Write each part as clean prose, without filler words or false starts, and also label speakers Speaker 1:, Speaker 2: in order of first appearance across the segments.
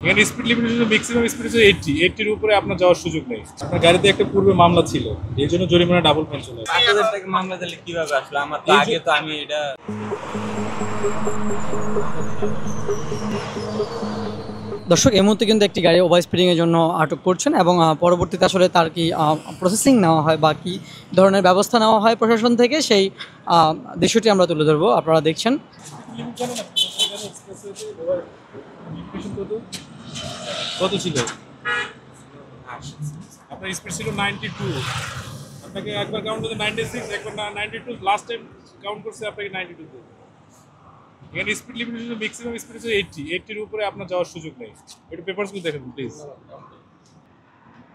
Speaker 1: এখানে speed limitation maximum speed হচ্ছে 80 80 এর উপরে আপনার যাওয়ার সুযোগ নেই। আপনার গাড়িতে একটা পূর্বে মামলা ছিল, এই জন্য জরিমানা ডাবল ফাইন চলে আসে।
Speaker 2: ৫,০০০ টাকা মামলা দিলে কিভাবে আসলো? আমার তো আগে তো আমি এটা
Speaker 3: দর্শক এই মুহূর্তে কিন্তু একটি গাড়ি ওভার স্পিডিংয়ের জন্য আটক করছেন এবং পরবর্তীতে আসলে তার কি প্রসেসিং নেওয়া হয় বা কী ধরনের ব্যবস্থা নেওয়া হয় প্রশাসন থেকে সেই দৃশ্যটি আমরা তুলে ধরবো। আপনারা দেখছেন
Speaker 1: কত ছিল? আপনার স্পিড ছিল 92, আপনাকে একবার কাউন্ট করতে 96, একবার 92, লাস্ট টাইম কাউন্ট করছে আপনাকে 92 তে। এখানে স্পিড লিমিটেশন ম্যাক্সিমাম স্পিড হচ্ছে 80 80 এর উপরে আপনার যাওয়ার সুযোগ নেই। একটু পেপারসগুলো দেখেন প্লিজ।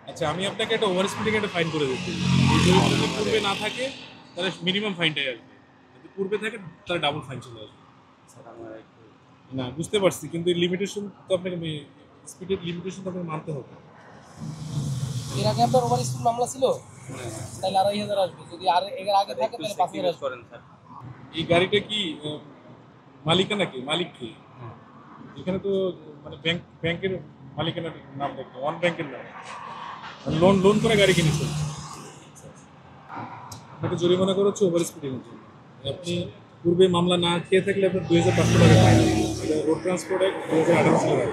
Speaker 1: আচ্ছা, আমি আপনাকে একটা ওভার স্পিডিং একটা ফাইন করে দিচ্ছি। যদি পূর্বে না থাকে তাহলে মিনিমাম ফাইনটাই আসবে, যদি পূর্বে থাকে তাহলে ডাবল ফাইন চলে আসবে। না বুঝতে পারছি, কিন্তু লিমিটেশন তো আপনাকে স্পিডের লিমিটেশন তো আপনাকে মানতে হবে।
Speaker 4: এর আগে আপনার ওভার স্পিড মামলা ছিল, তাহলে ২,৫০০ আসবে। যদি আর এর আগে থাকে তাহলে ৫,০০০ আসবে।
Speaker 2: করেন স্যার।
Speaker 1: এই গাড়িটা কি মালিকানা কি, মালিক কি? এখানে তো মানে ব্যাংকের মালিকানার নাম দেখতে, ওয়ান ব্যাংকের নাম, লোন লোন করে গাড়ি কিনেছেন। আপনাকে জরিমানা করা হচ্ছে ওভার স্পিডিংয়ের জন্য। আপনি পূর্বে মামলা না খেয়ে থাকলে আপনার ২,৫০০ টাকা ফাইন। এটা রোড ট্রান্সপোর্ট অ্যাক্ট ২০১৮ সালে,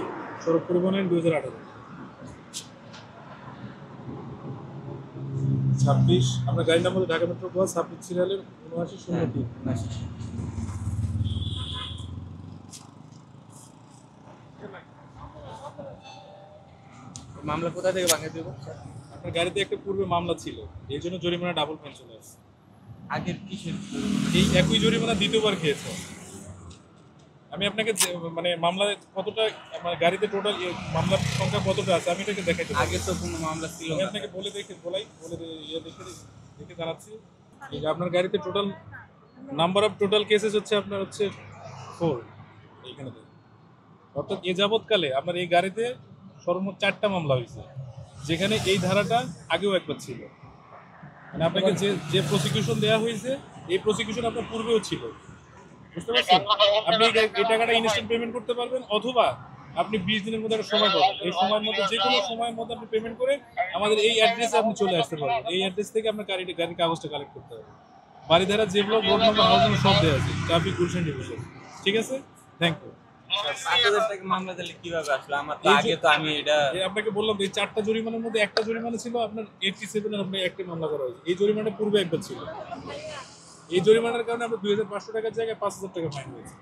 Speaker 1: সড়ক পরিবহন আইন ২০১৮। ২৬ আপনার গাড়ির নাম হচ্ছে ঢাকা মেট্রো বাস ২৬ সিরিয়ালের ৭৯০৩।
Speaker 2: মামলা কোথা থেকে ভাঙে দেবো?
Speaker 1: আপনার গাড়িতে একটা পূর্বে মামলা ছিল, এই জন্য জরিমানা ডাবল ফাইন চলে আসছে।
Speaker 2: আগের কিসের?
Speaker 1: এই একই জরিমানা দ্বিতীয়বার খেয়েছে। আমি আপনাকে মানে মামলা কতটা, আমার গাড়িতে টোটাল মামলার সংখ্যা কতটা আছে আমি এটাকে দেখাইতে পারি।
Speaker 2: আগে তো কোনো মামলা ছিল
Speaker 1: আমি
Speaker 2: না।
Speaker 1: আপনাকে বলে দেখে জানাচ্ছি। এই যে আপনার গাড়িতে total number of total cases হচ্ছে আপনার হচ্ছে 4 এইখানে দেখুন। অর্থাৎ এ যাবৎকালে আপনার এই গাড়িতে সর্বমোট 4টা মামলা হয়েছে, যেখানে এই ধারাটা আগেও একবার ছিল। মানে আপনাকে যে প্রসিকিউশন দেওয়া হয়েছে, এই প্রসিকিউশন আপনার পূর্বেও ছিল। বুঝতে পারছেন? আপনি এই টাকাটা ইনস্ট্যান্ট পেমেন্ট করতে পারবেন, অথবা আপনি 20 দিনের মধ্যে একটা সময় পাবেন। এই সময়ের মধ্যে যে কোনো সময়ের মধ্যে আপনি পেমেন্ট করে আমাদের এই অ্যাড্রেসে আপনি চলে আসতে পারবেন। এই অ্যাড্রেস থেকে আপনার গাড়ির কাগজটা কালেক্ট করতে হবে। বাড়িধারা যে block, road number, house number সব দেওয়া আছে, ট্রাফিক গুলশান ডিভিশন। ঠিক আছে, থ্যাংক ইউ।
Speaker 2: ৫,০০০ টাকা মামলা দিলে কিভাবে আসলো? আমার তো আগে তো আমি এটা
Speaker 1: আপনাকে বললাম এই 4টা জরিমানার মধ্যে একটা জরিমানা ছিল আপনার 87 এর, আপনি একটা মামলা করা হয়েছে। এই জরিমানাটা পূর্বে একবার ছিল। এই জরিমানার কারণে আপনার ২,৫০০ টাকার জায়গায় ৫,০০০ টাকা ফাইন হয়েছে।